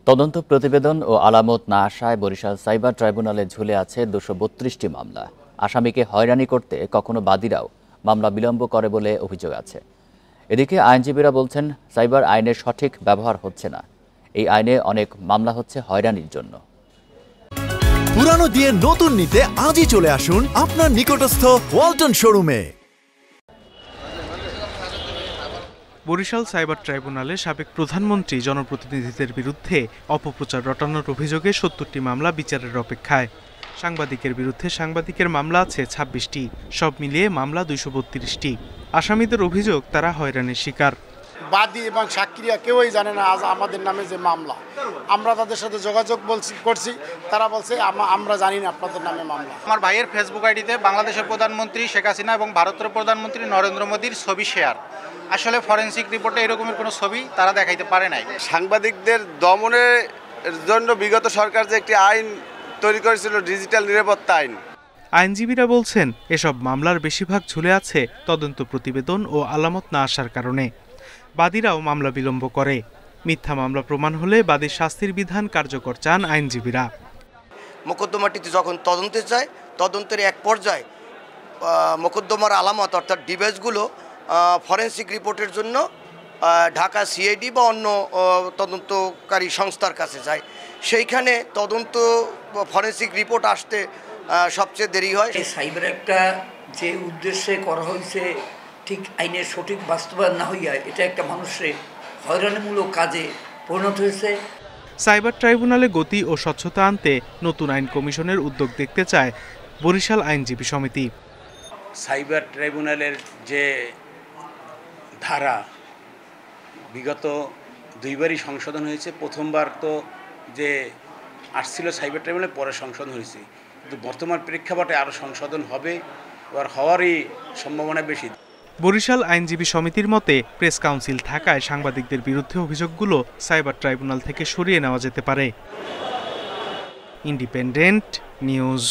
তদন্ত প্রতিবেদন ও আলামত না আসায় বরিশাল সাইবার ট্রাইব্যুনালে ঝুলে আছে ২৩২টি মামলা। আসামিকে হয়রানি করতে কখনো বাদীরাও মামলা বিলম্ব করে বলে অভিযোগ আছে। এদিকে আইনজীবীরা বলছেন, সাইবার আইনের সঠিক ব্যবহার হচ্ছে না। এই আইনে অনেক মামলা হচ্ছে হয়রানির জন্য। পুরানো দিয়ে নতুন নিতে আজই চলে আসুন আপনার নিকটস্থ ওয়ালটন শোরুমে। বরিশাল সাইবার ট্রাইব্যুনালে সাবেক প্রধানমন্ত্রী জনপ্রতিনিধিদের বিরুদ্ধে অপপ্রচার রটানোর অভিযোগে ৭০টি মামলা বিচারের অপেক্ষায়। সাংবাদিকের বিরুদ্ধে সাংবাদিকের মামলা আছে ২৬টি, সব মিলিয়ে মামলা ২৩২টি। আসামিদের অভিযোগ তারা হয়রানির শিকার। বাদী এবং সাক্ষীরা কেউই জানে না আজ আমাদের নামে যে মামলা, আমরা তাদের সাথে যোগাযোগ করছি, তারা বলছে আমরা জানি না আপনাদের নামে মামলা। আমার ভাইয়ের ফেসবুক আইডিতে বাংলাদেশের প্রধানমন্ত্রী শেখ হাসিনা এবং ভারতের প্রধানমন্ত্রী নরেন্দ্র মোদীর ছবি শেয়ার। আসলে ফরেনসিক রিপোর্টে এরকমের কোনো ছবি তারা দেখাইতে পারে নাই। সাংবাদিকদের দমনের জন্য বিগত সরকার যে একটি আইন তৈরি করেছিল, ডিজিটাল নিরাপত্তা আইন। আইনজীবীরা বলছেন, এসব মামলার বেশিরভাগ ঝুলে আছে তদন্ত প্রতিবেদন ও আলামত না আসার কারণে। বাদীরাও মামলা বিলম্ব করে। মিথ্যা মামলা প্রমাণ হলে বাদীর শাস্তির বিধান কার্যকর চান আইনজীবীরা। মোকদ্দমাটিতে যখন তদন্তে যায়, তদন্তের এক পর্যায়ে মোকদ্দমার আলামত অর্থাৎ ডিভাইসগুলো ফরেনসিক রিপোর্টের জন্য ঢাকা সিআইডি বা অন্য তদন্তকারী সংস্থার কাছে যায়। সেইখানে তদন্ত ফরেনসিক রিপোর্ট আসতে সবচেয়ে দেরি হয়। এই সাইবার একটা যে উদ্দেশ্যে করা হয়েছে ঠিক আইনের সঠিক বাস্তবায়ন না হইয়া এটা একটা মানুষের হয়রানিমূলক কাজে পরিণত হয়েছে। সাইবার ট্রাইব্যুনালে গতি ও স্বচ্ছতা আনতে নতুন আইন কমিশনের উদ্যোগ দেখতে চায় বরিশাল আইনজীবী সমিতি। সাইবার ট্রাইব্যুনালের যে ধারা বিগত দুইবারই সংশোধন হয়েছে। প্রথমবার তো যে আসছিল সাইবার ট্রাইব্যুনালে, পরে সংশোধন হয়েছে, কিন্তু বর্তমান প্রেক্ষাপটে আরও সংশোধন হবে, আর হওয়ারই সম্ভাবনা বেশি। বরিশাল আইনজীবী সমিতির মতে, প্রেস কাউন্সিল থাকায় সাংবাদিকদের বিরুদ্ধে অভিযোগগুলো সাইবার ট্রাইব্যুনাল থেকে সরিয়ে নেওয়া যেতে পারে। Independent news.